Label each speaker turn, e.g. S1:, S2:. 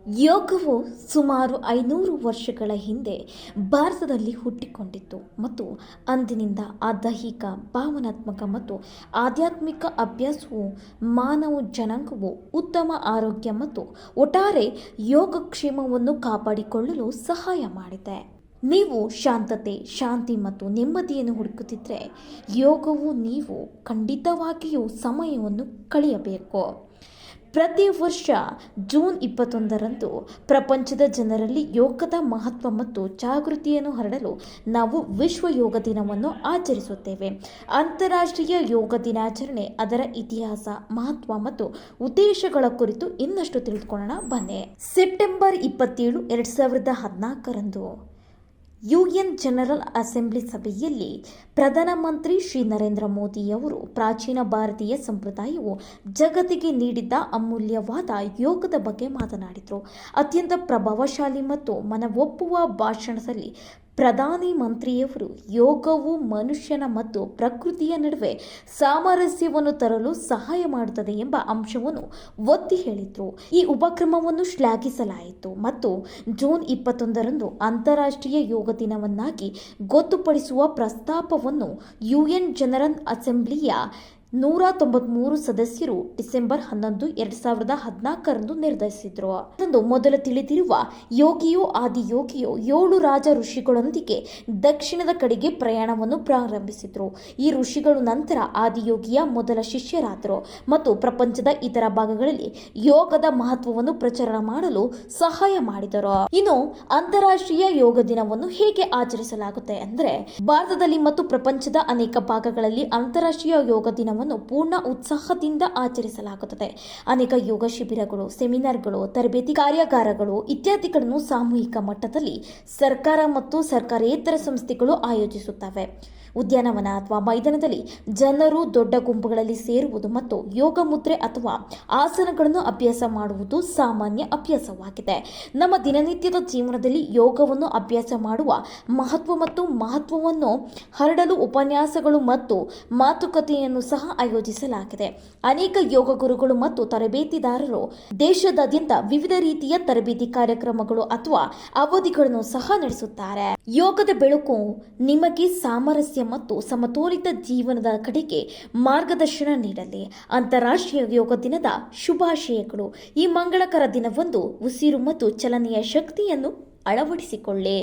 S1: ಯೋಗವು ಸುಮಾರು 500 ವರ್ಷಗಳ ಹಿಂದೆ ಭಾರತದಲ್ಲಿ ಹುಟ್ಟಿಕೊಂಡಿತ್ತು ಮತ್ತು ಅಂದಿನಿಂದ ಆ ದೈಹಿಕ, ಭಾವನಾತ್ಮಕ ಮತ್ತು ಆಧ್ಯಾತ್ಮಿಕ ಅಭ್ಯಾಸವು ಮಾನವ ಜನಾಂಗವು ಉತ್ತಮ ಆರೋಗ್ಯ ಮತ್ತು ಒಟ್ಟಾರೆ ಯೋಗಕ್ಷೇಮವನ್ನು ಕಾಪಾಡಿಕೊಳ್ಳಲು ಸಹಾಯ ಮಾಡಿದೆ. ನೀವು ಶಾಂತತೆ, ಶಾಂತಿ ಮತ್ತು ನೆಮ್ಮದಿಯನ್ನು ಹುಡುಕುತ್ತಿದ್ದರೆ ಯೋಗವು ನೀವು ಖಂಡಿತವಾಗಿಯೂ ಸಮಯವನ್ನು ಕಳೆಯಬೇಕು. ಪ್ರತಿ ವರ್ಷ ಜೂನ್ 21ರಂದು ಪ್ರಪಂಚದ ಜನರಲ್ಲಿ ಯೋಗದ ಮಹತ್ವ ಮತ್ತು ಜಾಗೃತಿಯನ್ನು ಹರಡಲು ನಾವು ವಿಶ್ವ ಯೋಗ ದಿನವನ್ನು ಆಚರಿಸುತ್ತೇವೆ. ಅಂತಾರಾಷ್ಟ್ರೀಯ ಯೋಗ ದಿನಾಚರಣೆ, ಅದರ ಇತಿಹಾಸ, ಮಹತ್ವ ಮತ್ತು ಉದ್ದೇಶಗಳ ಕುರಿತು ಇನ್ನಷ್ಟು ತಿಳಿದುಕೊಳ್ಳೋಣ ಬನ್ನಿ. ಸೆಪ್ಟೆಂಬರ್ 27, 2014ರಂದು ಯುಎನ್ ಜನರಲ್ ಅಸೆಂಬ್ಲಿ ಸಭೆಯಲ್ಲಿ ಪ್ರಧಾನಮಂತ್ರಿ ಶ್ರೀ ನರೇಂದ್ರ ಮೋದಿಯವರು ಪ್ರಾಚೀನ ಭಾರತೀಯ ಸಂಪ್ರದಾಯವು ಜಗತ್ತಿಗೆ ನೀಡಿದ್ದ ಅಮೂಲ್ಯವಾದ ಯೋಗದ ಬಗ್ಗೆ ಮಾತನಾಡಿದರು. ಅತ್ಯಂತ ಪ್ರಭಾವಶಾಲಿ ಮತ್ತು ಮನವೊಪ್ಪುವ ಭಾಷಣದಲ್ಲಿ ಪ್ರಧಾನಿ ಮಂತ್ರಿಯವರು ಯೋಗವು ಮನುಷ್ಯನ ಮತ್ತು ಪ್ರಕೃತಿಯ ನಡುವೆ ಸಾಮರಸ್ಯವನ್ನು ತರಲು ಸಹಾಯ ಮಾಡುತ್ತದೆ ಎಂಬ ಅಂಶವನ್ನು ಒತ್ತಿ ಹೇಳಿದರು. ಈ ಉಪಕ್ರಮವನ್ನು ಶ್ಲಾಘಿಸಲಾಯಿತು ಮತ್ತು ಜೂನ್ 21ರಂದು ಅಂತಾರಾಷ್ಟ್ರೀಯ ಯೋಗ ದಿನವನ್ನಾಗಿ ಗೊತ್ತುಪಡಿಸುವ ಪ್ರಸ್ತಾಪವನ್ನು ಯುಎನ್ ಜನರಲ್ ಅಸೆಂಬ್ಲಿಯ 193 ಸದಸ್ಯರು ಡಿಸೆಂಬರ್ 11, 2014ರಂದು ನಿರ್ಧರಿಸಿದರು. ಮೊದಲು ತಿಳಿದಿರುವ ಯೋಗಿಯೋ ಆದಿಯೋಗಿಯೋ 7 ರಾಜ ಋಷಿಗಳೊಂದಿಗೆ ದಕ್ಷಿಣದ ಕಡೆಗೆ ಪ್ರಯಾಣವನ್ನು ಪ್ರಾರಂಭಿಸಿದರು. ಈ ಋಷಿಗಳು ನಂತರ ಆದಿಯೋಗಿಯ ಮೊದಲ ಶಿಷ್ಯರಾದರು ಮತ್ತು ಪ್ರಪಂಚದ ಇತರ ಭಾಗಗಳಲ್ಲಿ ಯೋಗದ ಮಹತ್ವವನ್ನು ಪ್ರಚಾರ ಮಾಡಲು ಸಹಾಯ ಮಾಡಿದರು. ಇನ್ನು ಅಂತಾರಾಷ್ಟ್ರೀಯ ಯೋಗ ದಿನವನ್ನು ಹೇಗೆ ಆಚರಿಸಲಾಗುತ್ತೆ ಅಂದರೆ, ಭಾರತದಲ್ಲಿ ಮತ್ತು ಪ್ರಪಂಚದ ಅನೇಕ ಭಾಗಗಳಲ್ಲಿ ಅಂತಾರಾಷ್ಟ್ರೀಯ ಯೋಗ ದಿನವನ್ನು ಪೂರ್ಣ ಉತ್ಸಾಹದಿಂದ ಆಚರಿಸಲಾಗುತ್ತದೆ. ಅನೇಕ ಯೋಗ ಶಿಬಿರಗಳು, ಸೆಮಿನಾರ್ಗಳು, ತರಬೇತಿ ಕಾರ್ಯಾಗಾರಗಳು ಇತ್ಯಾದಿಗಳನ್ನು ಸಾಮೂಹಿಕ ಮಟ್ಟದಲ್ಲಿ ಸರ್ಕಾರ ಮತ್ತು ಸರ್ಕಾರೇತರ ಸಂಸ್ಥೆಗಳು ಆಯೋಜಿಸುತ್ತವೆ. ಉದ್ಯಾನವನ ಅಥವಾ ಮೈದಾನದಲ್ಲಿ ಜನರು ದೊಡ್ಡ ಗುಂಪುಗಳಲ್ಲಿ ಸೇರುವುದು ಮತ್ತು ಯೋಗ ಮುದ್ರೆ ಅಥವಾ ಆಸನಗಳನ್ನು ಅಭ್ಯಾಸ ಮಾಡುವುದು ಸಾಮಾನ್ಯ ಅಭ್ಯಾಸವಾಗಿದೆ. ನಮ್ಮ ದಿನನಿತ್ಯದ ಜೀವನದಲ್ಲಿ ಯೋಗವನ್ನು ಅಭ್ಯಾಸ ಮಾಡುವ ಮಹತ್ವವನ್ನು ಹರಡಲು ಉಪನ್ಯಾಸಗಳು ಮತ್ತು ಮಾತುಕತೆಯನ್ನು ಸಹ ಆಯೋಜಿಸಲಾಗಿದೆ. ಅನೇಕ ಯೋಗ ಗುರುಗಳು ಮತ್ತು ತರಬೇತಿದಾರರು ದೇಶದಾದ್ಯಂತ ವಿವಿಧ ರೀತಿಯ ತರಬೇತಿ ಕಾರ್ಯಕ್ರಮಗಳು ಅಥವಾ ಅವಧಿಗಳನ್ನು ಸಹ ನಡೆಸುತ್ತಾರೆ. ಯೋಗದ ಬೆಳಕು ನಿಮಗೆ ಸಾಮರಸ್ಯ ಮತ್ತು ಸಮತೋಲಿತ ಜೀವನದ ಕಡೆಗೆ ಮಾರ್ಗದರ್ಶನ ನೀಡಲಿ. ಅಂತಾರಾಷ್ಟ್ರೀಯ ಯೋಗ ದಿನದ ಶುಭಾಶಯಗಳು. ಈ ಮಂಗಳಕರ ದಿನವಂದು ಉಸಿರು ಮತ್ತು ಚಲನೆಯ ಶಕ್ತಿಯನ್ನು ಅಳವಡಿಸಿಕೊಳ್ಳಿ.